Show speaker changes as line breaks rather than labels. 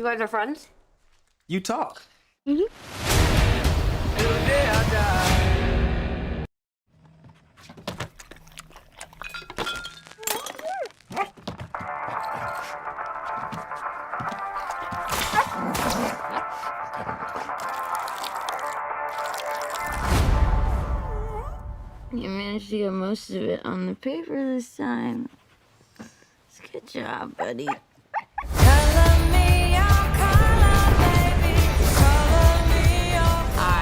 You guys are friends?
You talk.
Mm-hmm.
You managed to get most of it on the paper this time. Good job, buddy.